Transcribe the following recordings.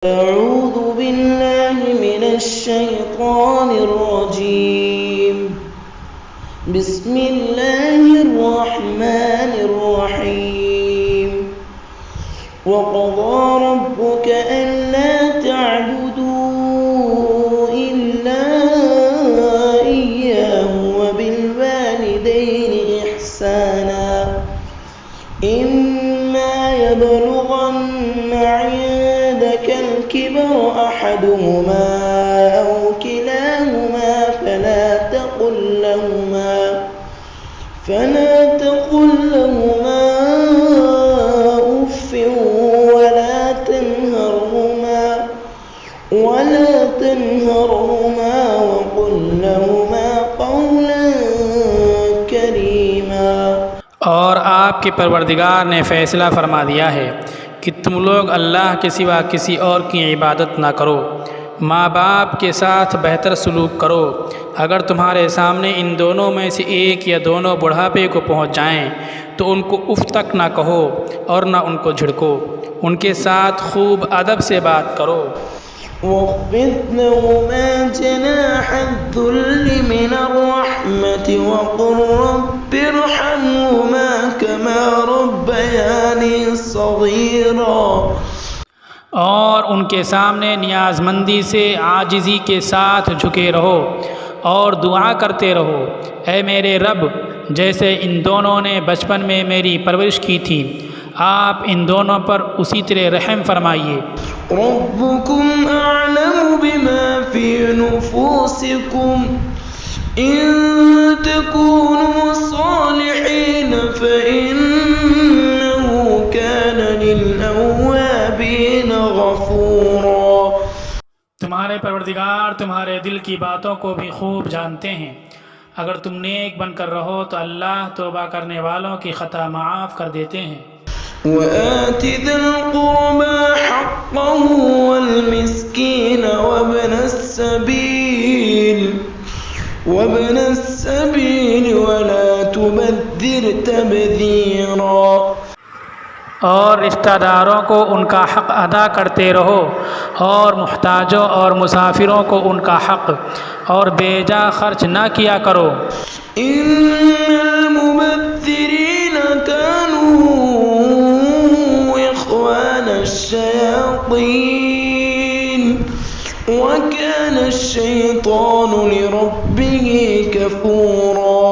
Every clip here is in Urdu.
أعوذ بالله من الشيطان الرجيم. بسم الله الرحمن الرحيم. وقضى ربك ألا تعبدوا إلا إياه وبالوالدين إحسانا إما يبلغن عندك الكبر أحدهما أو كلاهما فلا تقل لهما أف ولا تنهرهما وقل لهما قولا كريما. اور آپ کے پروردگار نے فیصلہ فرما دیا ہے کہ تم لوگ اللہ کے سوا کسی اور کی عبادت نہ کرو. ماں باپ کے ساتھ بہتر سلوک کرو. اگر تمہارے سامنے ان دونوں میں سے ایک یا دونوں بڑھاپے کو پہنچ جائیں تو ان کو اف تک نہ کہو اور نہ ان کو جھڑکو. ان کے ساتھ خوب ادب سے بات کرو. واخفض لهما جناح الذل من الرحمة وقل رب ارحمهما كما ربياني صغيرا. اور ان کے سامنے نیاز مندی سے عاجزی کے ساتھ جھکے رہو اور دعا کرتے رہو، اے میرے رب جیسے ان دونوں نے بچپن میں میری پرورش کی تھی، آپ ان دونوں پر اسی طرح رحم فرمائیے. ربكم أعلم بما في نفوسكم إن تكونوا صالحين فإنه كان للأوابين غفورا. تمہارے پروردگار تمہارے دل کی باتوں کو بھی خوب جانتے ہیں. اگر تم نیک بن کر رہو تو اللہ توبہ کرنے والوں کی خطا معاف کر دیتے ہیں. وآت ذا القربى حقه والمسكين وابن السبيل ولا تبذر تبذيرا. اور رشتہ داروں کو ان کا حق ادا کرتے رہو اور محتاجوں اور مسافروں کو ان کا حق اور بے جا خرچ نہ کیا کرو. ان المبذرین كانوا اخوان الشیاطین وكان الشیطان لربه کفورا.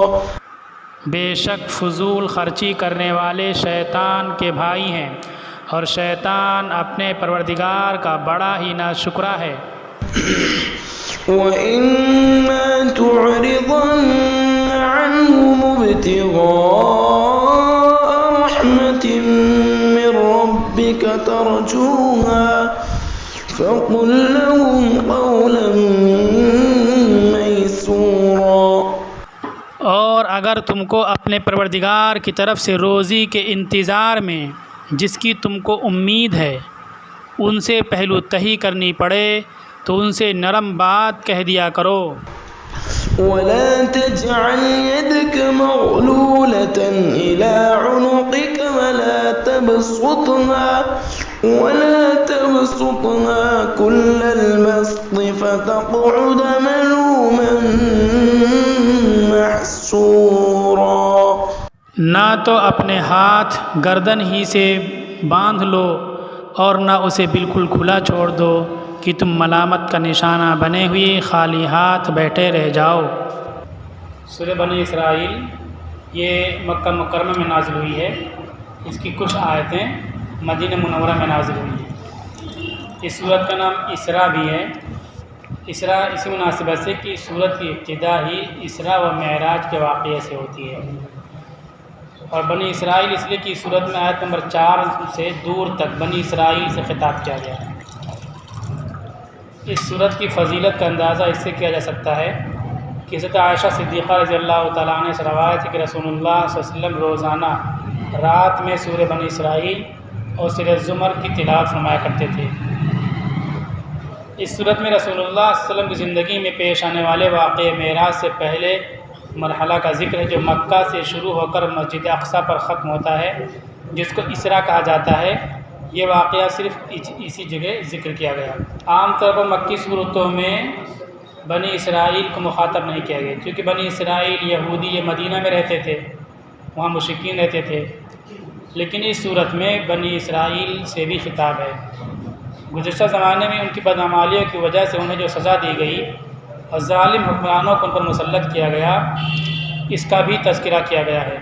بے شک فضول خرچی کرنے والے شیطان کے بھائی ہیں اور شیطان اپنے پروردگار کا بڑا ہی ناشکرا ہے. وَإِمَّا تُعْرِضَنَّ عَنْهُمُ ابْتِغَاءَ رَحْمَةٍ مِّن رَّبِّكَ تَرْجُوهَا فَقُل لَّهُمْ قَوْلًا مَّيْسُورًا. اور اگر تم کو اپنے پروردگار کی طرف سے روزی کے انتظار میں جس کی تم کو امید ہے ان سے پہلو تہی کرنی پڑے تو ان سے نرم بات کہہ دیا کرو. وَلَا تَجْعَلْ يَدَكَ مَغْلُولَةً إِلَىٰ عُنُقِكَ وَلَا تَبْسُطْهَا كُلَّ الْبَسْطِ فَتَقْعُدَ مَلُومًا محسورا. نہ تو اپنے ہاتھ گردن ہی سے باندھ لو اور نہ اسے بالکل کھلا چھوڑ دو کہ تم ملامت کا نشانہ بنے ہوئے خالی ہاتھ بیٹھے رہ جاؤ. سورہ بنی اسرائیل یہ مکہ مکرمہ میں نازل ہوئی ہے. اس کی کچھ آیتیں مدینہ منورہ میں نازل ہوئی ہیں. اس سورت کا نام اسراء بھی ہے. اسراء اسی مناسبت سے کہ سورت کی ابتدا ہی اسراء و معراج کے واقعے سے ہوتی ہے. اور بنی اسرائیل اس لیے کہ سورت میں آیت نمبر 4 سے دور تک بنی اسرائیل سے خطاب کیا گیا ہے. اس سورت کی فضیلت کا اندازہ اس سے کیا جا سکتا ہے کہ حضرت عائشہ صدیقہ رضی اللہ تعالیٰ عنہ سے روایت ہے کہ رسول اللہ صلی اللہ علیہ وسلم روزانہ رات میں سورہ بنی اسرائیل اور سورہ زمر کی تلاوت فرمایا کرتے تھے. اس صورت میں رسول اللہ صلی اللہ علیہ وسلم کی زندگی میں پیش آنے والے واقعے معراج سے پہلے مرحلہ کا ذکر ہے جو مکہ سے شروع ہو کر مسجد اقصی پر ختم ہوتا ہے، جس کو اسراء کہا جاتا ہے. یہ واقعہ صرف اسی جگہ ذکر کیا گیا۔ عام طور پر مکی صورتوں میں بنی اسرائیل کو مخاطب نہیں کیا گیا، کیونکہ بنی اسرائیل یہودی یہ مدینہ میں رہتے تھے، وہاں مشرکین رہتے تھے، لیکن اس صورت میں بنی اسرائیل سے بھی خطاب ہے۔ گزشتہ زمانے میں ان کی بدعمالیوں کی وجہ سے انہیں جو سزا دی گئی اور ظالم حکمرانوں کو ان پر مسلط کیا گیا، اس کا بھی تذکرہ کیا گیا ہے۔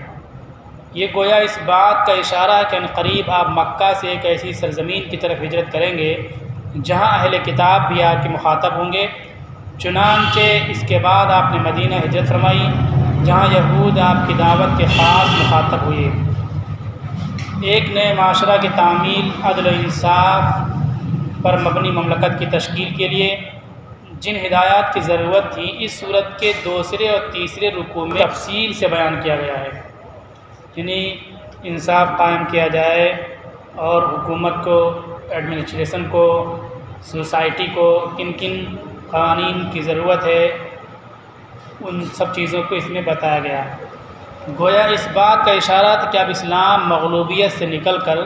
یہ گویا اس بات کا اشارہ ہے کہ عنقریب آپ مکہ سے ایک ایسی سرزمین کی طرف ہجرت کریں گے جہاں اہل کتاب بھی آپ کے مخاطب ہوں گے۔ چنانچہ اس کے بعد آپ نے مدینہ ہجرت فرمائی، جہاں یہود آپ کی دعوت کے خاص مخاطب ہوئے۔ ایک نئے معاشرہ کی تعمیل، عدل و انصاف پر مبنی مملکت کی تشکیل کے لیے جن ہدایات کی ضرورت تھی، اس صورت کے دوسرے اور تیسرے رکوع میں تفصیل سے بیان کیا گیا ہے۔ یعنی انصاف قائم کیا جائے اور حکومت کو، ایڈمنسٹریشن کو، سوسائٹی کو کن کن قوانین کی ضرورت ہے، ان سب چیزوں کو اس میں بتایا گیا۔ گویا اس بات کا اشارہ تھا کہ اب اسلام مغلوبیت سے نکل کر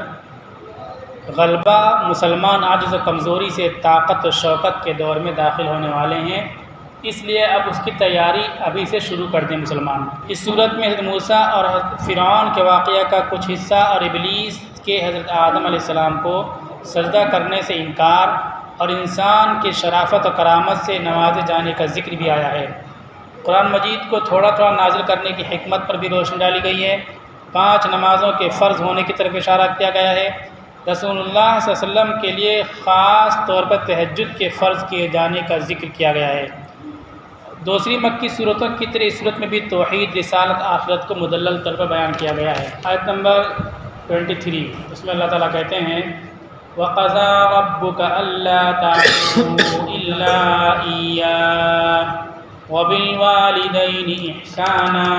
غلبہ، مسلمان عجز و کمزوری سے طاقت و شوکت کے دور میں داخل ہونے والے ہیں، اس لیے اب اس کی تیاری ابھی سے شروع کر دیں مسلمان۔ اس صورت میں حضرت موسیٰ اور حضرت فرعون کے واقعہ کا کچھ حصہ اور ابلیس کے حضرت آدم علیہ السلام کو سجدہ کرنے سے انکار اور انسان کی شرافت و کرامت سے نوازے جانے کا ذکر بھی آیا ہے۔ قرآن مجید کو تھوڑا تھوڑا نازل کرنے کی حکمت پر بھی روشنی ڈالی گئی ہے۔ 5 نمازوں کے فرض ہونے کی طرف اشارہ کیا گیا ہے۔ رسول اللہ صلی اللہ علیہ وسلم کے لیے خاص طور پر تہجد کے فرض کیے جانے کا ذکر کیا گیا ہے۔ دوسری مکی صورتوں کی طرح اس صورت میں بھی توحید، رسالت، آخرت کو مدلل طور پر بیان کیا گیا ہے۔ آیت نمبر 23، اس میں اللہ تعالیٰ کہتے ہیں وَقَضَىٰ رَبُّكَ أَلَّا تَعْبُدُوا إِلَّا إِيَّاهُ وَبِالْوَالِدَيْنِ إِحْسَانًا،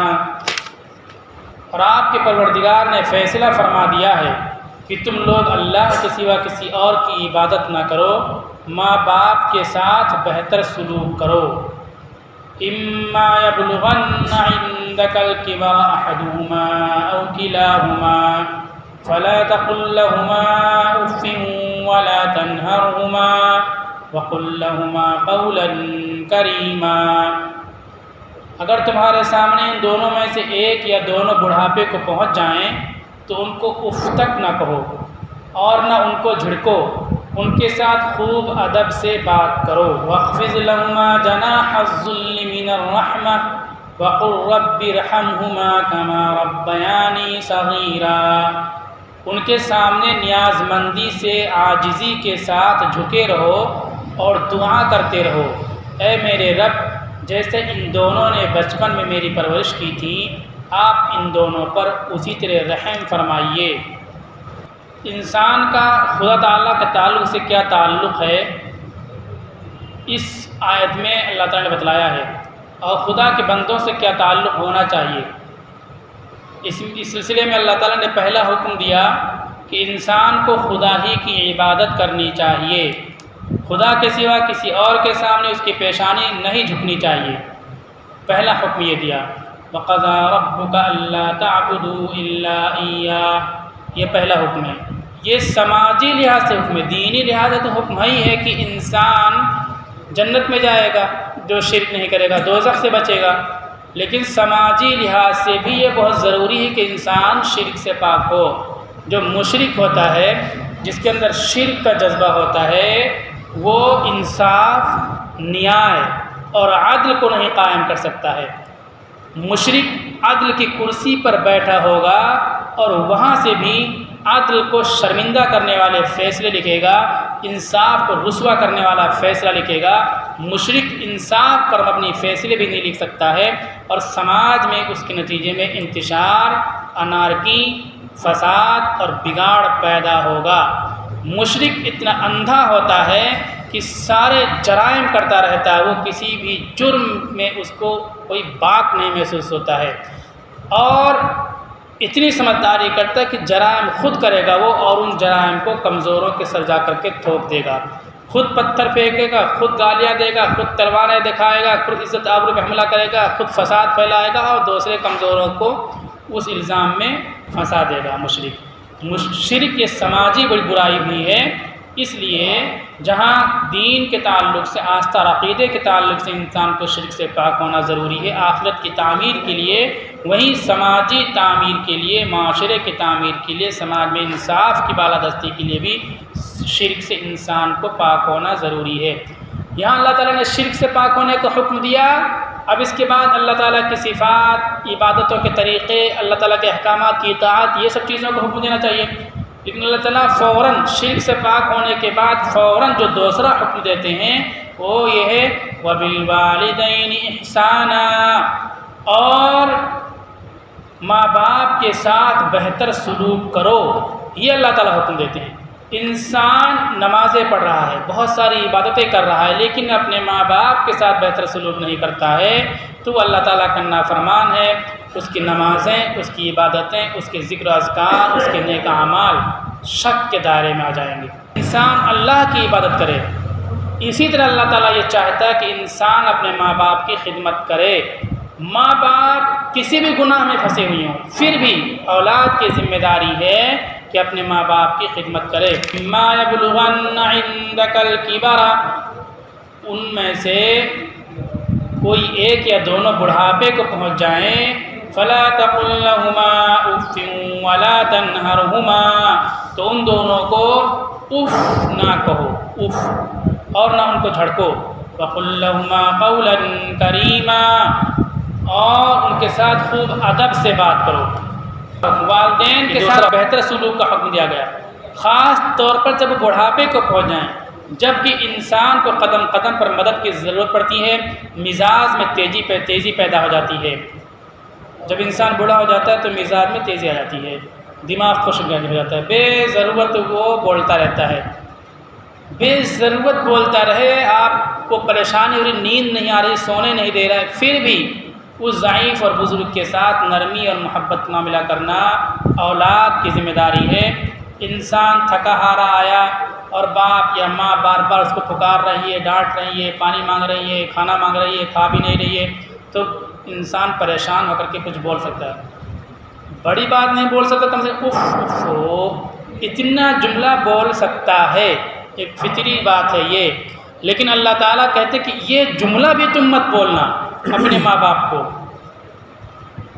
اور آپ کے پروردگار نے فیصلہ فرما دیا ہے کہ تم لوگ اللہ کے سوا کسی اور کی عبادت نہ کرو، ماں باپ کے ساتھ بہتر سلوک کرو۔ اما يبلغن عندك الكبر احدهما او كلاهما فلا تقل لهما اف ولا تنهرهما وقل لهما قولا كريما، اگر تمہارے سامنے ان دونوں میں سے ایک یا دونوں بڑھاپے کو پہنچ جائیں تو ان کو اف تک نہ کہو اور نہ ان کو جھڑکو، ان کے ساتھ خوب ادب سے بات کرو۔ وَاخْفِضْ لَهُمَا جَنَاحَ الذُّلِّ مِنَ الرَّحْمَةِ وَقُلْ رَبِّ ارْحَمْهُمَا كَمَا رَبَّيَانِي صَغِيرًا، ان کے سامنے نیاز مندی سے عاجزی کے ساتھ جھکے رہو اور دعا کرتے رہو، اے میرے رب جیسے ان دونوں نے بچپن میں میری پرورش کی تھی، آپ ان دونوں پر اسی طرح رحم فرمائیے۔ انسان کا خدا تعالیٰ کے تعلق سے کیا تعلق ہے، اس آیت میں اللہ تعالیٰ نے بتلایا ہے، اور خدا کے بندوں سے کیا تعلق ہونا چاہیے۔ اس سلسلے میں اللہ تعالیٰ نے پہلا حکم دیا کہ انسان کو خدا ہی کی عبادت کرنی چاہیے، خدا کے سوا کسی اور کے سامنے اس کی پیشانی نہیں جھکنی چاہیے۔ پہلا حکم یہ دیا وَقَضَىٰ رَبُّكَ أَلَّا تَعْبُدُوا إِلَّا إِيَّاهُ، یہ پہلا حکم ہے۔ یہ سماجی لحاظ سے حکم ہے، دینی لحاظ سے تو حکم ہی ہے کہ انسان جنت میں جائے گا جو شرک نہیں کرے گا، دوزخ سے بچے گا، لیکن سماجی لحاظ سے بھی یہ بہت ضروری ہے کہ انسان شرک سے پاک ہو۔ جو مشرک ہوتا ہے، جس کے اندر شرک کا جذبہ ہوتا ہے، وہ انصاف، نیائے اور عدل کو نہیں قائم کر سکتا ہے۔ مشرک عدل کی کرسی پر بیٹھا ہوگا اور وہاں سے بھی عدل کو شرمندہ کرنے والے فیصلے لکھے گا، انصاف کو رسوا کرنے والا فیصلہ لکھے گا۔ مشرک انصاف پر مبنی فیصلے بھی نہیں لکھ سکتا ہے، اور سماج میں اس کے نتیجے میں انتشار، انارکی، فساد اور بگاڑ پیدا ہوگا۔ مشرک اتنا اندھا ہوتا ہے کہ سارے جرائم کرتا رہتا ہے، وہ کسی بھی جرم میں اس کو کوئی باک نہیں محسوس ہوتا ہے، اور اتنی سمجھداری کرتا ہے کہ جرائم خود کرے گا وہ، اور ان جرائم کو کمزوروں کے سر جا کر کے تھوپ دے گا، خود پتھر پھینکے گا، خود گالیاں دے گا، خود تلواریں دکھائے گا، خود عزت آبرو پہ حملہ کرے گا، خود فساد پھیلائے گا اور دوسرے کمزوروں کو اس الزام میں پھنسا دے گا مشرک۔ شرک یہ سماجی بڑی برائی بھی ہے، اس لیے جہاں دین کے تعلق سے، آستہ اور عقیدے کے تعلق سے انسان کو شرک سے پاک ہونا ضروری ہے آخرت کی تعمیر کے لیے، وہیں سماجی تعمیر کے لیے، معاشرے کی تعمیر کے لیے، سماج میں انصاف کی بالادستی کے لیے بھی شرک سے انسان کو پاک ہونا ضروری ہے۔ یہاں اللہ تعالیٰ نے شرک سے پاک ہونے کا حکم دیا، اب اس کے بعد اللہ تعالیٰ کی صفات، عبادتوں کے طریقے، اللہ تعالیٰ کے احکامات کی اطاعت، یہ سب چیزوں کو حکم دینا چاہیے، لیکن اللہ تعالیٰ فوراً شرک سے پاک ہونے کے بعد فوراً جو دوسرا حکم دیتے ہیں وہ یہ ہے وَبِالْوَالِدَيْنِ إِحْسَانًا، اور ماں باپ کے ساتھ بہتر سلوک کرو، یہ اللہ تعالیٰ حکم دیتے ہیں۔ انسان نمازیں پڑھ رہا ہے، بہت ساری عبادتیں کر رہا ہے، لیکن اپنے ماں باپ کے ساتھ بہتر سلوک نہیں کرتا ہے تو اللہ تعالیٰ کا نافرمان ہے، اس کی نمازیں، اس کی عبادتیں، اس کے ذکر و اذکار، اس کے نیک اعمال شک کے دائرے میں آ جائیں گے۔ انسان اللہ کی عبادت کرے، اسی طرح اللہ تعالیٰ یہ چاہتا ہے کہ انسان اپنے ماں باپ کی خدمت کرے۔ ماں باپ کسی بھی گناہ میں پھنسے ہوئے ہوں، پھر بھی اولاد کی ذمہ داری ہے کہ اپنے ماں باپ کی خدمت کرے۔ مَا يَبْلُغَنَّ عِندَكَ الْكِبَرَ، ان میں سے کوئی ایک یا دونوں بڑھاپے کو پہنچ جائیں، فَلَا تَقُلْ لَهُمَا أُفٍّ وَلَا تَنْهَرْهُمَا، تو ان دونوں کو اف نہ کہو، اف، اور نہ ان کو جھڑکو، وَقُلْ لَهُمَا قَوْلًا كَرِيمًا، اور ان کے ساتھ خوب ادب سے بات کرو۔ والدین کے ساتھ بہتر سلوک کا حکم دیا گیا، خاص طور پر جب بڑھاپے کو پہنچ جائیں، جب کہ انسان کو قدم قدم پر مدد کی ضرورت پڑتی ہے، مزاج میں تیزی پیدا ہو جاتی ہے۔ جب انسان بوڑھا ہو جاتا ہے تو مزاج میں تیزی آ جاتی ہے، دماغ خشک ہو جاتا ہے، بے ضرورت وہ بولتا رہتا ہے، بے ضرورت بولتا رہے، آپ کو پریشانی ہو رہی، نیند نہیں آ رہی، سونے نہیں دے رہا ہے، پھر بھی اس ضعیف اور بزرگ کے ساتھ نرمی اور محبت معاملہ کرنا اولاد کی ذمہ داری ہے۔ انسان تھکا ہارا آیا اور باپ یا ماں بار بار اس کو پکار رہی ہے، ڈانٹ رہی ہے، پانی مانگ رہی ہے، کھانا مانگ رہی ہے، کھا بھی نہیں رہی ہے، تو انسان پریشان ہو کر کے کچھ بول سکتا ہے، بڑی بات نہیں بول سکتا، کم سے اف اف ہو اتنا جملہ بول سکتا ہے، ایک فطری بات ہے یہ، لیکن اللہ تعالیٰ کہتے کہ یہ جملہ بھی تم مت بولنا اپنے ماں باپ کو،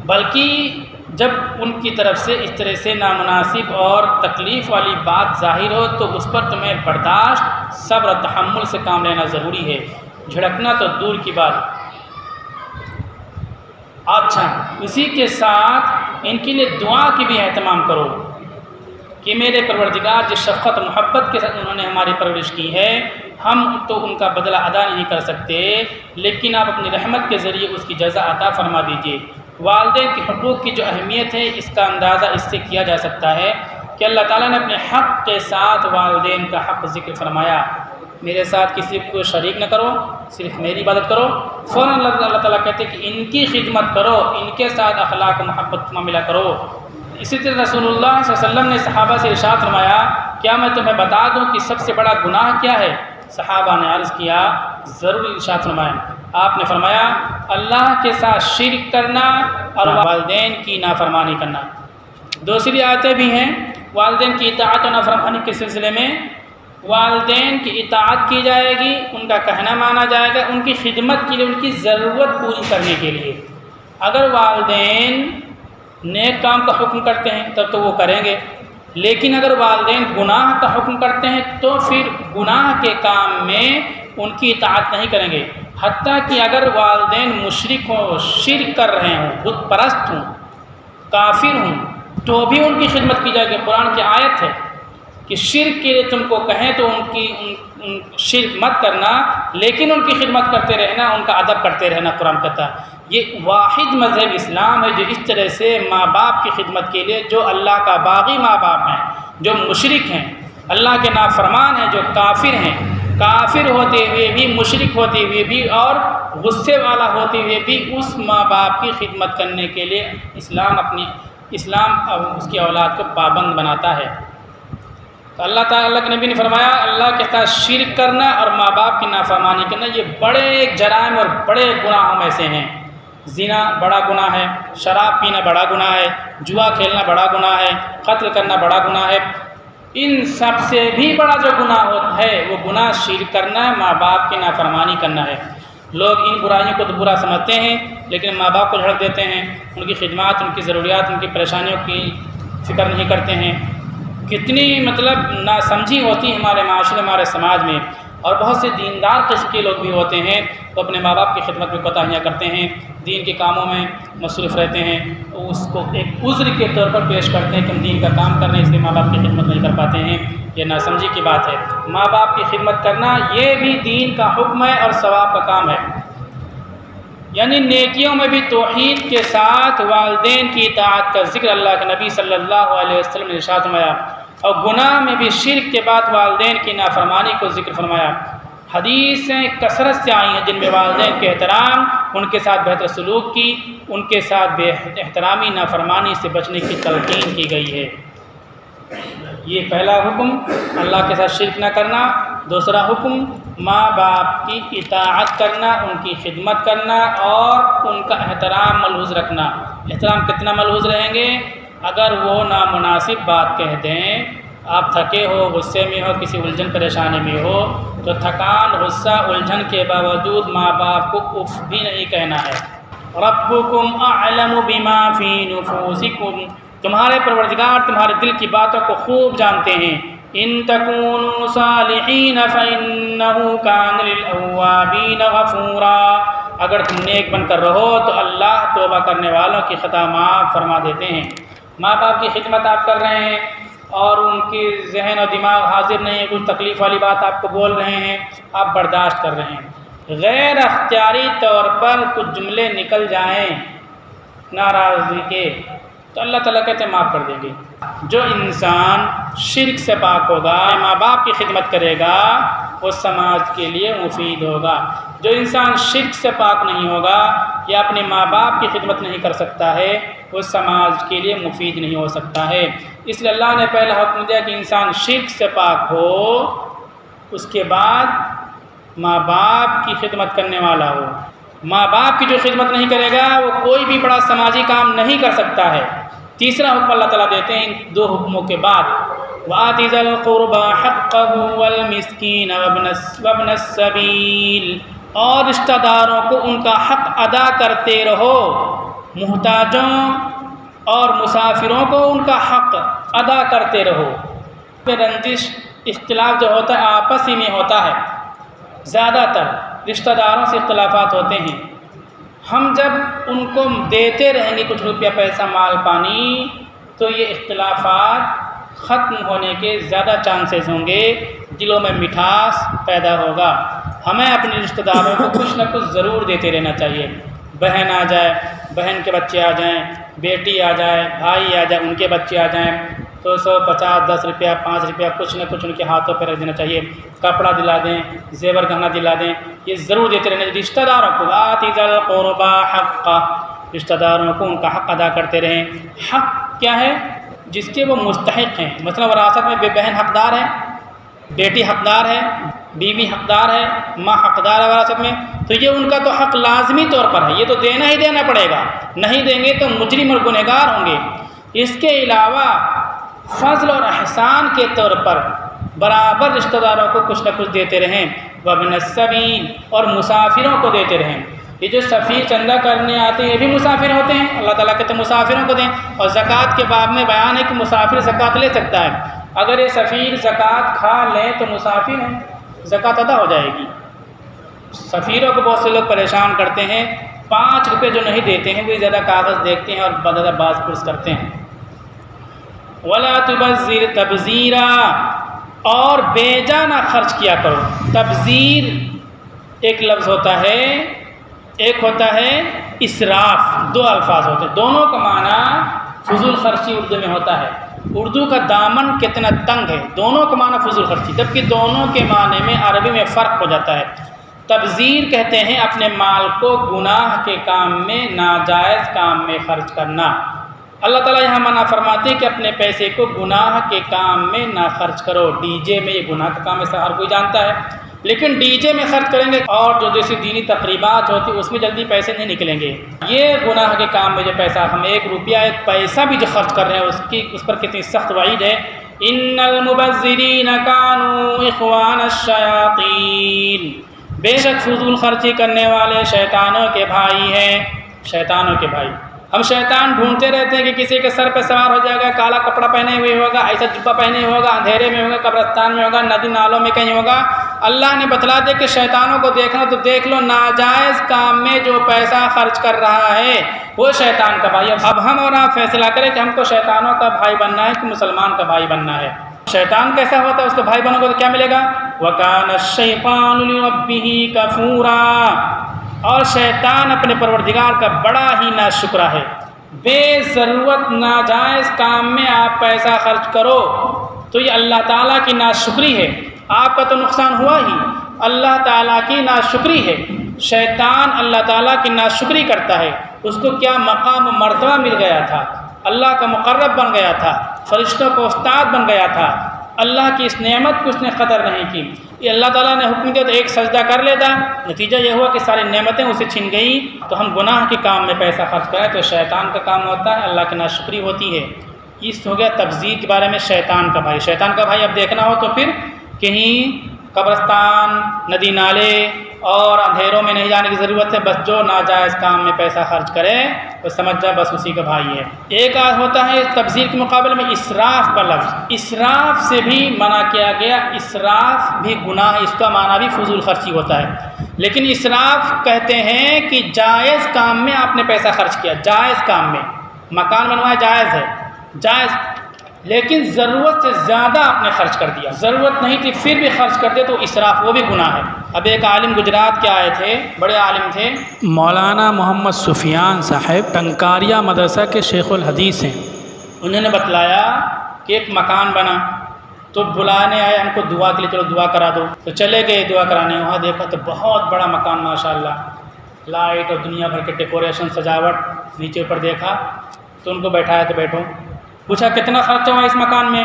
بلکہ جب ان کی طرف سے اس طرح سے نامناسب اور تکلیف والی بات ظاہر ہو تو اس پر تمہیں برداشت، صبر و تحمل سے کام لینا ضروری ہے، جھڑکنا تو دور کی بات۔ اچھا، اسی کے ساتھ ان کے لیے دعا کی بھی اہتمام کرو کہ میرے پروردگار جس شفقت و محبت کے ساتھ انہوں نے ہماری پرورش کی ہے، ہم تو ان کا بدلہ ادا نہیں کر سکتے، لیکن آپ اپنی رحمت کے ذریعے اس کی جزا عطا فرما دیجیے۔ والدین کے حقوق کی جو اہمیت ہے اس کا اندازہ اس سے کیا جا سکتا ہے کہ اللہ تعالیٰ نے اپنے حق کے ساتھ والدین کا حق ذکر فرمایا، میرے ساتھ کسی کو شریک نہ کرو، صرف میری عبادت کرو، فوراً اللہ تعالیٰ کہتے ہیں کہ ان کی خدمت کرو، ان کے ساتھ اخلاق و محبت معاملہ کرو۔ اسی طرح رسول اللہ صلی اللہ علیہ وسلم نے صحابہ سے ارشاد فرمایا، کیا میں تمہیں بتا دوں کہ سب سے بڑا گناہ کیا ہے؟ صحابہ نے عرض کیا، ضرور ارشاد فرمایا۔ آپ نے فرمایا اللہ کے ساتھ شرک کرنا اور والدین کی نافرمانی کرنا۔ دوسری آیتیں بھی ہیں والدین کی اطاعت و نافرمانی کے سلسلے میں، والدین کی اطاعت کی جائے گی، ان کا کہنا مانا جائے گا، ان کی خدمت کے لیے، ان کی ضرورت پوری کرنے کے لیے۔ اگر والدین نیک کام کا حکم کرتے ہیں تب تو وہ کریں گے، لیکن اگر والدین گناہ کا حکم کرتے ہیں تو پھر گناہ کے کام میں ان کی اطاعت نہیں کریں گے، حتیٰ کہ اگر والدین مشرک ہوں، شرک کر رہے ہوں، بت پرست ہوں، کافر ہوں، تو بھی ان کی خدمت کی جائے گی۔ قرآن کی آیت ہے کہ شرک کے لیے تم کو کہیں تو ان شرک مت کرنا، لیکن ان کی خدمت کرتے رہنا، ان کا ادب کرتے رہنا۔ قرآن کہتا ہے یہ واحد مذہب اسلام ہے جو اس طرح سے ماں باپ کی خدمت کے لیے، جو اللہ کا باغی ماں باپ ہیں، جو مشرک ہیں، اللہ کے نافرمان ہیں، جو کافر ہیں، کافر ہوتے ہوئے بھی، مشرک ہوتے ہوئے بھی اور غصے والا ہوتے ہوئے بھی اس ماں باپ کی خدمت کرنے کے لیے اسلام اس کی اولاد کو پابند بناتا ہے۔ تو اللہ تعالیٰ کے نبی نے فرمایا اللہ کے ساتھ شرک کرنا اور ماں باپ کی نافرمانی کرنا یہ بڑے جرائم اور بڑے گناہوں میں سے ہیں۔ زنا بڑا گناہ ہے، شراب پینا بڑا گناہ ہے، جوا کھیلنا بڑا گناہ ہے، قتل کرنا بڑا گناہ ہے۔ ان سب سے بھی بڑا جو گناہ ہوتا ہے وہ گناہ شرک کرنا، ماں باپ کی نافرمانی کرنا ہے۔ لوگ ان برائیوں کو تو برا سمجھتے ہیں لیکن ماں باپ کو جھڑک دیتے ہیں، ان کی خدمات، ان کی ضروریات، ان کی پریشانیوں کی فکر نہیں کرتے ہیں۔ کتنی ناسمجھی ہوتی ہے ہمارے معاشرے، ہمارے سماج میں، اور بہت سے دیندار قسم کے لوگ بھی ہوتے ہیں وہ اپنے ماں باپ کی خدمت میں کوتاہیاں کرتے ہیں، دین کے کاموں میں مصروف رہتے ہیں، اس کو ایک عذر کے طور پر پیش کرتے ہیں کہ ہم دین کا کام کر رہے ہیں اس لیے ماں باپ کی خدمت نہیں کر پاتے ہیں۔ یہ ناسمجھی کی بات ہے۔ ماں باپ کی خدمت کرنا یہ بھی دین کا حکم ہے اور ثواب کا کام ہے، یعنی نیکیوں میں بھی توحید کے ساتھ والدین کی اطاعت کا ذکر اللہ کے نبی صلی اللہ علیہ وسلم نے ارشاد فرمایا، اور گناہ میں بھی شرک کے بعد والدین کی نافرمانی کو ذکر فرمایا۔ حدیثیں کثرت سے آئی ہیں جن میں والدین کے احترام، ان کے ساتھ بہتر سلوک کی، ان کے ساتھ بے احترامی نافرمانی سے بچنے کی تلقین کی گئی ہے۔ یہ پہلا حکم اللہ کے ساتھ شرک نہ کرنا، دوسرا حکم ماں باپ کی اطاعت کرنا، ان کی خدمت کرنا اور ان کا احترام ملحوظ رکھنا۔ احترام کتنا ملحوظ رہیں گے؟ اگر وہ نامناسب بات کہہ دیں، آپ تھکے ہو، غصے میں ہو، کسی الجھن پریشانی میں ہو، تو تھکان، غصہ، الجھن کے باوجود ماں باپ کو اف بھی نہیں کہنا ہے۔ ربکم اعلم بما فی نفوسکم، تمہارے پروردگار تمہارے دل کی باتوں کو خوب جانتے ہیں۔ ان تکونوا صالحین فانہ کان للاوابین غفورا، اگر تم نیک بن کر رہو تو اللہ توبہ کرنے والوں کی خطا معاف فرما دیتے ہیں۔ ماں باپ کی خدمت آپ کر رہے ہیں اور ان کی ذہن اور دماغ حاضر نہیں ہے، کچھ تکلیف والی بات آپ کو بول رہے ہیں، آپ برداشت کر رہے ہیں، غیر اختیاری طور پر کچھ جملے نکل جائیں ناراضگی کے تو اللہ تعالیٰ کہتے ہیں معاف کر دیں گے۔ جو انسان شرک سے پاک ہوگا، ماں باپ کی خدمت کرے گا، وہ سماج کے لیے مفید ہوگا۔ جو انسان شرک سے پاک نہیں ہوگا یا اپنے ماں باپ کی خدمت نہیں کر سکتا ہے، وہ سماج کے لیے مفید نہیں ہو سکتا ہے۔ اس لیے اللہ نے پہلا حکم دیا کہ انسان شرک سے پاک ہو، اس کے بعد ماں باپ کی خدمت کرنے والا ہو۔ ماں باپ کی جو خدمت نہیں کرے گا وہ کوئی بھی بڑا سماجی کام نہیں کر سکتا ہے۔ تیسرا حکم اللہ تعالیٰ دیتے ہیں ان دو حکموں کے بعد، وَآتِ ذَا الْقُرْبَىٰ حَقَّهُ وَالْمِسْكِينَ وَابْنَ السَّبِيلِ، اور رشتہ داروں کو ان کا حق ادا کرتے رہو، محتاجوں اور مسافروں کو ان کا حق ادا کرتے رہو۔ رنجش اختلاف جو ہوتا ہے آپس ہی میں ہوتا ہے، زیادہ تر رشتہ داروں سے اختلافات ہوتے ہیں۔ ہم جب ان کو دیتے رہیں گے کچھ روپیہ، پیسہ، مال، پانی، تو یہ اختلافات ختم ہونے کے زیادہ چانسز ہوں گے، دلوں میں مٹھاس پیدا ہوگا۔ ہمیں اپنے رشتہ داروں کو کچھ نہ کچھ ضرور دیتے رہنا چاہیے۔ بہن آ جائے، بہن کے بچے آ جائیں، بیٹی آ جائے، بھائی آ جائے، ان کے بچے آ جائیں، تو 100، 50، 10 روپیہ، 5 روپیہ کچھ نہ کچھ ان کے ہاتھوں پہ رکھ دینا چاہیے۔ کپڑا دلا دیں، زیور گہنا دلا دیں، یہ ضرور دیتے رہنا چاہیے۔ رشتہ داروں کو آتِ ذَا الْقُرْبَىٰ حَقَّهُ، رشتہ داروں کو ان کا حق ادا کرتے رہیں۔ حق کیا ہے؟ جس کے وہ مستحق ہیں۔ مثلا وراثت میں بہن حقدار ہے، بیٹی حقدار ہے، بیوی حقدار ہے، ماں حقدار ہے وراثت میں، تو یہ ان کا تو حق لازمی طور پر ہے، یہ تو دینا ہی دینا پڑے گا، نہیں دیں گے تو مجرم اور گنہگار ہوں گے۔ اس کے علاوہ فضل اور احسان کے طور پر برابر رشتہ داروں کو کچھ نہ کچھ دیتے رہیں۔ وابن السبیل، اور مسافروں کو دیتے رہیں۔ یہ جو سفیر چندہ کرنے آتے ہیں یہ بھی مسافر ہوتے ہیں، اللہ تعالیٰ کہتے ہیں مسافروں کو دیں۔ اور زکوٰۃ کے باب میں بیان ہے کہ مسافر زکوٰۃ لے سکتا ہے۔ اگر یہ سفیر زکوٰۃ کھا لیں تو مسافر ہیں، زکوٰۃ ادا ہو جائے گی۔ سفیروں کو بہت سے لوگ پریشان کرتے ہیں، 5 روپے جو نہیں دیتے ہیں وہ زیادہ کاغذ دیکھتے ہیں اور بدلہ باز پرس کرتے ہیں۔ وَلَا تُبَذِّرْ تَبْذِيرًا، اور بیجا نہ خرچ کیا کرو۔ تبذیر ایک لفظ ہوتا ہے، ایک ہوتا ہے اسراف، دو الفاظ ہوتے ہیں، دونوں کا معنی فضول خرچی اردو میں ہوتا ہے۔ اردو کا دامن کتنا تنگ ہے، دونوں کا معنی فضول خرچی، جبکہ دونوں کے معنی میں عربی میں فرق ہو جاتا ہے۔ تبذیر کہتے ہیں اپنے مال کو گناہ کے کام میں، ناجائز کام میں خرچ کرنا۔ اللہ تعالیٰ یہاں منع فرماتے ہیں کہ اپنے پیسے کو گناہ کے کام میں نہ خرچ کرو۔ ڈی جے میں یہ گناہ کا کام ہے، ہر کوئی جانتا ہے۔ لیکن ڈی جے میں خرچ کریں گے اور جو جیسی دینی تقریبات ہوتی اس میں جلدی پیسے نہیں نکلیں گے. یہ گناہ کے کام میں جو پیسہ ہم 1 روپیہ 1 پیسہ بھی جو خرچ کر رہے ہیں اس پر کتنی سخت وعید ہے. ان المبذرین کانوا اخوان الشیاطین، بے شک فضول خرچی کرنے والے شیطانوں کے بھائی ہیں. شیطانوں کے بھائی، ہم شیطان ڈھونڈتے رہتے ہیں کہ کسی کے سر پہ سوار ہو جائے گا، کالا کپڑا پہنے ہوئے ہوگا، ایسا جبہ پہنے ہوگا، اندھیرے میں ہوگا، قبرستان میں ہوگا، ندی نالوں میں کہیں ہوگا. اللہ نے بتلا دیا کہ شیطانوں کو دیکھنا تو دیکھ لو، ناجائز کام میں جو پیسہ خرچ کر رہا ہے وہ شیطان کا بھائی. اب ہم اور آپ فیصلہ کریں کہ ہم کو شیطانوں کا بھائی بننا ہے کہ مسلمان کا بھائی بننا ہے. شیطان کیسا ہوتا ہے؟ اس کا بھائی بنو گے تو کیا ملے گا؟ وَكَانَ الشَّيْطَانُ لِرَبِّهِ كَفُورًا، اور شیطان اپنے پروردگار کا بڑا ہی ناشکرا ہے. بے ضرورت ناجائز کام میں آپ پیسہ خرچ کرو تو یہ اللہ تعالیٰ کی ناشکری ہے. آپ کا تو نقصان ہوا ہی، اللہ تعالیٰ کی ناشکری ہے. شیطان اللہ تعالیٰ کی ناشکری کرتا ہے. اس کو کیا مقام و مرتبہ مل گیا تھا، اللہ کا مقرب بن گیا تھا، فرشتوں کا استاد بن گیا تھا. اللہ کی اس نعمت کو اس نے قدر نہیں کی. یہ اللہ تعالیٰ نے حکم دیا تو ایک سجدہ کر لیتا، نتیجہ یہ ہوا کہ ساری نعمتیں اسے چھن گئیں. تو ہم گناہ کے کام میں پیسہ خرچ کریں تو شیطان کا کام ہوتا ہے، اللہ کی ناشکری ہوتی ہے. اس ہو گیا تبذیر کے بارے میں شیطان کا بھائی. شیطان کا بھائی اب دیکھنا ہو تو پھر کہیں قبرستان، ندی نالے اور اندھیروں میں نہیں جانے کی ضرورت ہے. بس جو ناجائز کام میں پیسہ خرچ کرے تو سمجھ جائے بس اسی کا بھائی ہے. ایک ہوتا ہے تبذیر کے مقابلے میں اسراف کا لفظ. اسراف سے بھی منع کیا گیا. اسراف بھی گناہ ہے، اس کا معنی بھی فضول خرچی ہوتا ہے. لیکن اسراف کہتے ہیں کہ جائز کام میں آپ نے پیسہ خرچ کیا، جائز کام میں. مکان بنوایا جائز ہے، جائز، لیکن ضرورت سے زیادہ آپ نے خرچ کر دیا، ضرورت نہیں تھی پھر بھی خرچ کر دیا تو اسراف، وہ بھی گناہ ہے. اب ایک عالم گجرات کے آئے تھے، بڑے عالم تھے، مولانا محمد سفیان صاحب، ٹنکاریہ مدرسہ کے شیخ الحدیث ہیں. انہوں نے بتلایا کہ ایک مکان بنا تو بلانے آئے ہم کو دعا کے لیے، چلو دعا کرا دو. تو چلے گئے دعا کرانے. وہاں دیکھا تو بہت بڑا مکان ماشاءاللہ، لائٹ اور دنیا بھر کے ڈیکوریشن سجاوٹ. نیچے اوپر دیکھا تو ان کو بیٹھایا تو بیٹھو. پوچھا کتنا خرچہ ہوا اس مکان میں؟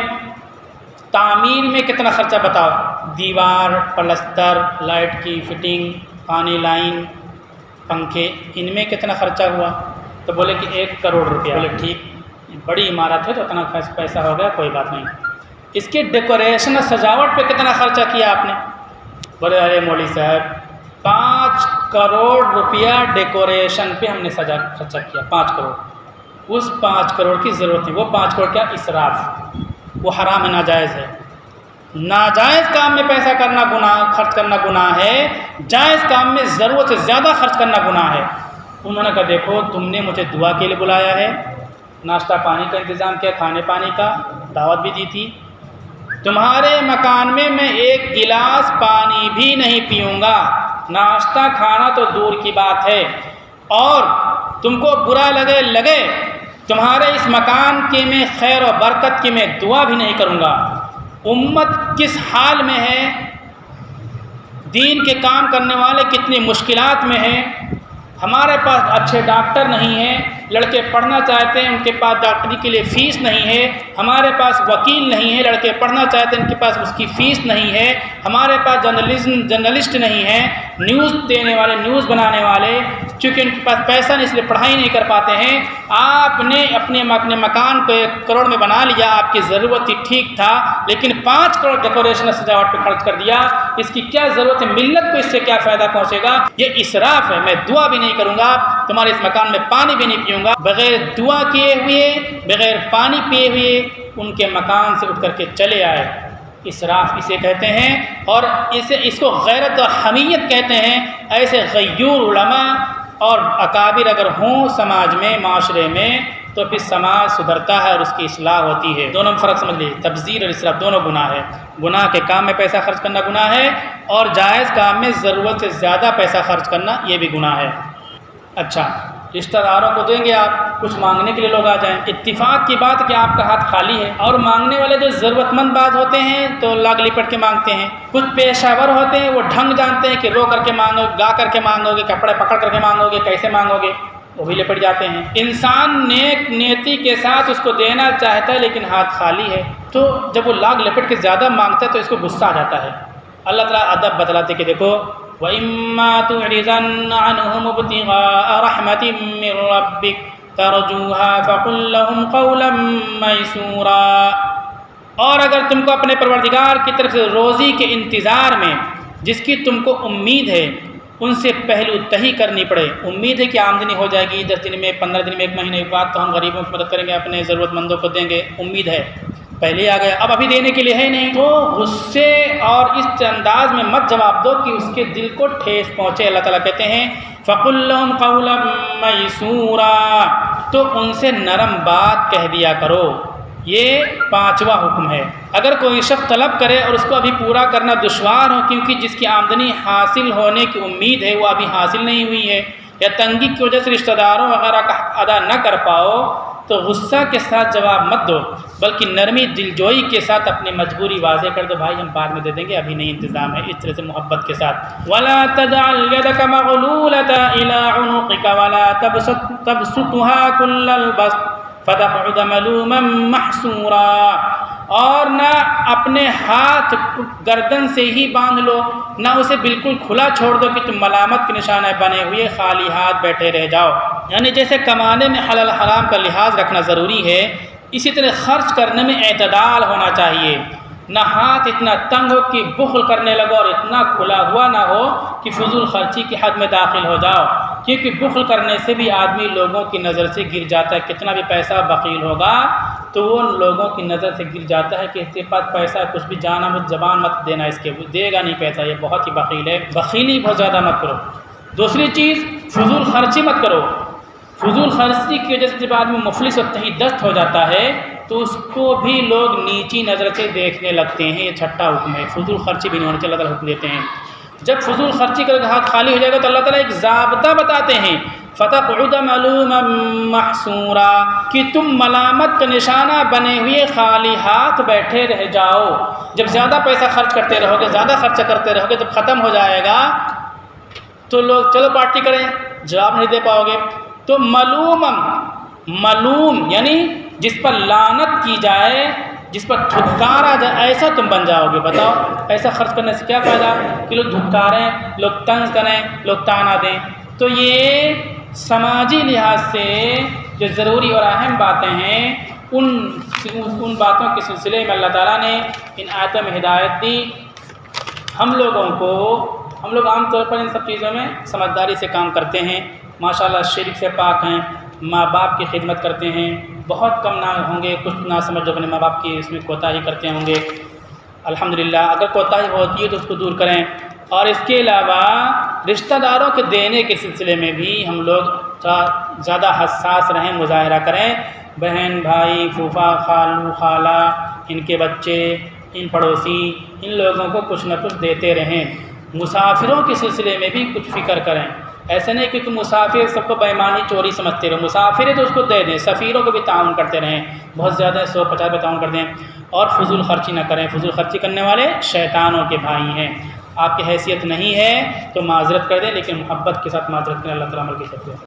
تعمیر میں کتنا خرچہ بتاؤ، دیوار، پلستر، لائٹ کی فٹنگ، پانی لائن، پنکھے، ان میں کتنا خرچہ ہوا؟ تو بولے کہ 1 کروڑ روپیہ. بولے ٹھیک، بڑی عمارت ہے تو اتنا پیسہ ہو گیا، کوئی بات نہیں. اس کے ڈیکوریشن اور سجاوٹ پہ کتنا خرچہ کیا آپ نے؟ بولے ارے مولوی صاحب 5 کروڑ روپیہ ڈیکوریشن پہ ہم نے خرچہ کیا. 5 کروڑ. اس 5 کروڑ کی ضرورت نہیں. وہ 5 کروڑ کیا؟ اسراف. وہ حرام ہے، ناجائز ہے. ناجائز کام میں پیسہ کرنا گناہ، خرچ کرنا گناہ ہے. جائز کام میں ضرورت سے زیادہ خرچ کرنا گناہ ہے. انہوں نے کہا دیکھو تم نے مجھے دعا کے لیے بلایا ہے، ناشتہ پانی کا انتظام کیا، کھانے پانی کا دعوت بھی دی تھی. تمہارے مکان میں 1 گلاس پانی بھی نہیں پیوں گا. ناشتہ کھانا تو دور کی بات ہے، اور تم کو برا لگے تمہارے اس مکان کے میں خیر و برکت کی میں دعا بھی نہیں کروں گا. امت کس حال میں ہے، دین کے کام کرنے والے کتنی مشکلات میں ہیں. ہمارے پاس اچھے ڈاکٹر نہیں ہیں، لڑکے پڑھنا چاہتے ہیں، ان کے پاس ڈاکٹری کے لیے فیس نہیں ہے. ہمارے پاس وکیل نہیں ہے، لڑکے پڑھنا چاہتے ہیں، ان کے پاس اس کی فیس نہیں ہے. ہمارے پاس جرنلسٹ نہیں ہیں، نیوز دینے والے، نیوز بنانے والے، چونکہ ان کے پاس پیسہ نہیں، اس لیے پڑھائی نہیں کر پاتے ہیں. آپ نے اپنے مکان کو 1 کروڑ میں بنا لیا، آپ کی ضرورت ہی ٹھیک تھا، لیکن 5 کروڑ ڈیکوریشن سجاوٹ پہ خرچ کر دیا. اس کی کیا ضرورت ہے؟ ملت کو اس سے کیا فائدہ پہنچے گا؟ یہ اسراف ہے. میں دعا بھی نہیں کروں گا، تمہارے اس مکان میں پانی بھی نہیں پیوں گا. بغیر دعا کیے ہوئے، بغیر پانی پیے ہوئے ان کے مکان سے اٹھ کر کے چلے آئے. اسراف اسے کہتے ہیں، اور اس کو غیرت و حمیت کہتے ہیں. ایسے غیور علماء اور اکابر اگر ہوں سماج میں، معاشرے میں، تو پھر سماج سدھرتا ہے اور اس کی اصلاح ہوتی ہے. دونوں میں فرق سمجھ لیجیے، تبذیر اور اسراف دونوں گناہ ہے. گناہ کے کام میں پیسہ خرچ کرنا گناہ ہے، اور جائز کام میں ضرورت سے زیادہ پیسہ خرچ کرنا یہ بھی گناہ ہے. اچھا، رشتہ داروں کو دیں گے آپ، کچھ مانگنے کے لیے لوگ آ جائیں، اتفاق کی بات کہ آپ کا ہاتھ خالی ہے، اور مانگنے والے جو ضرورت مند بات ہوتے ہیں تو لاگ لپٹ کے مانگتے ہیں. کچھ پیشہ ور ہوتے ہیں، وہ ڈھنگ جانتے ہیں کہ رو کر کے مانگو، گا کر کے مانگو گے، کپڑے پکڑ کر کے مانگو گے، کیسے مانگو گے، وہ بھی لپٹ جاتے ہیں. انسان نیک نیتی کے ساتھ اس کو دینا چاہتا ہے لیکن ہاتھ خالی ہے، تو جب وہ لاگ لپٹ کے زیادہ مانگتا ہے تو اس کو غصہ آ جاتا ہے. اللہ تعالیٰ ادب بتلاتے کہ دیکھو وَإِمَّا تُعْرِضَنَّ عَنْهُمُ ابْتِغَاءَ رَحْمَةٍ مِّن رَّبِّكَ تَرْجُوهَا فَقُل لَّهُمْ قَوْلًا مَّيْسُورًا، اور اگر تم کو اپنے پروردگار کی طرف سے روزی کے انتظار میں جس کی تم کو امید ہے ان سے پہلو تہی کرنی پڑے، امید ہے کہ آمدنی ہو جائے گی 10 دن میں، 15 دن میں، 1 مہینے کے بعد تو ہم غریبوں کی مدد کریں گے، اپنے ضرورت مندوں کو دیں گے، امید ہے، پہلے آ گیا، اب ابھی دینے کے لیے ہے نہیں، تو غصے اور اس انداز میں مت جواب دو کہ اس کے دل کو ٹھیس پہنچے۔ اللہ تعالیٰ کہتے ہیں فَقُل لَّهُمْ قَوْلًا مَّيْسُورًا، تو ان سے نرم بات کہہ دیا کرو۔ یہ 5واں حکم ہے۔ اگر کوئی شخص طلب کرے اور اس کو ابھی پورا کرنا دشوار ہو کیونکہ جس کی آمدنی حاصل ہونے کی امید ہے وہ ابھی حاصل نہیں ہوئی ہے، یا تنگی کی وجہ سے رشتہ داروں وغیرہ کا حق ادا نہ کر پاؤ، تو غصہ کے ساتھ جواب مت دو، بلکہ نرمی دلجوئی کے ساتھ اپنی مجبوری واضح کر دو، بھائی ہم بعد میں دے دیں گے، ابھی نہیں انتظام ہے، اس طرح سے محبت کے ساتھ۔ وَلَا تَجْعَلْ يَدَكَ مَغْلُولَةً إِلَىٰ عُنُقِكَ وَلَا تَبْسُطْهَا كُلَّ الْبَسْطِ فَتَقْعُدَ مَلُومًا مَّحْسُورًا، اور نہ اپنے ہاتھ گردن سے ہی باندھ لو، نہ اسے بالکل کھلا چھوڑ دو کہ تم ملامت کے نشانے بنے ہوئے خالی ہاتھ بیٹھے رہ جاؤ۔ یعنی جیسے کمانے میں حلال حرام کا لحاظ رکھنا ضروری ہے، اسی طرح خرچ کرنے میں اعتدال ہونا چاہیے، نہ ہاتھ اتنا تنگ ہو کہ بخل کرنے لگو اور اتنا کھلا ہوا نہ ہو کہ فضول خرچی کی حد میں داخل ہو جاؤ، کیونکہ بخل کرنے سے بھی آدمی لوگوں کی نظر سے گر جاتا ہے، کتنا بھی پیسہ بخیل ہوگا تو وہ لوگوں کی نظر سے گر جاتا ہے کہ اس کے پاس پیسہ کچھ بھی جانا مت، زبان مت دینا اس کے، دے گا نہیں پیسہ، یہ بہت ہی بخیل ہے، بخیلی بہت زیادہ مت کرو۔ دوسری چیز فضول خرچی مت کرو، فضول خرچی کی وجہ سے جب آدمی مفلس اور تہی دست ہو جاتا ہے تو اس کو بھی لوگ نیچی نظر سے دیکھنے لگتے ہیں، یہ 6واں حکم ہے، فضول خرچی بھی نہیں ہونا چاہیے، اللہ تعالیٰ حکم دیتے ہیں۔ جب فضول خرچی کر کے ہاتھ خالی ہو جائے گا تو اللہ تعالیٰ ایک ضابطہ بتاتے ہیں فَتَقْعُدَ مَلُومًا مَّحْسُورًا، کہ تم ملامت کا نشانہ بنے ہوئے خالی ہاتھ بیٹھے رہ جاؤ۔ جب زیادہ پیسہ خرچ کرتے رہو گے، زیادہ خرچہ کرتے رہو گے، جب ختم ہو جائے گا تو لوگ چلو پارٹی کریں، جواب نہیں دے پاؤ گے، تو ملوم یعنی جس پر لعنت کی جائے، جس پر دھتکارا جائے، ایسا تم بن جاؤ گے۔ بتاؤ ایسا خرچ کرنے سے کیا فائدہ کہ لوگ دھتکاریں، لوگ طنز کریں، لوگ تانا دیں۔ تو یہ سماجی لحاظ سے جو ضروری اور اہم باتیں ہیں ان باتوں کے سلسلے میں اللہ تعالیٰ نے ان آیتوں میں ہدایت دی ہم لوگوں کو۔ ہم لوگ عام طور پر ان سب چیزوں میں سمجھداری سے کام کرتے ہیں، ماشاءاللہ شرک سے پاک ہیں، ماں باپ کی خدمت کرتے ہیں، بہت کم نہ ہوں گے کچھ نہ سمجھ جو اپنے ماں باپ کی اس میں کوتاہی کرتے ہوں گے، الحمدللہ اگر کوتاہی ہوتی ہے تو اس کو دور کریں۔ اور اس کے علاوہ رشتہ داروں کے دینے کے سلسلے میں بھی ہم لوگ زیادہ حساس رہیں، مظاہرہ کریں، بہن بھائی، پھوپھا، خالو، خالہ، ان کے بچے، ان پڑوسی، ان لوگوں کو کچھ نہ کچھ دیتے رہیں۔ مسافروں کے سلسلے میں بھی کچھ فکر کریں، ایسا نہیں کہ تم مسافر سب کو بے ایمانی چوری سمجھتے رہو، مسافر ہے تو اس کو دے دیں، سفیروں کو بھی تعاون کرتے رہیں، بہت زیادہ 150 پہ تعاون کر دیں، اور فضول خرچی نہ کریں، فضول خرچی کرنے والے شیطانوں کے بھائی ہیں۔ آپ کی حیثیت نہیں ہے تو معذرت کر دیں، لیکن محبت کے ساتھ معذرت کریں، اللہ تعالیٰ عمل کی شکریہ۔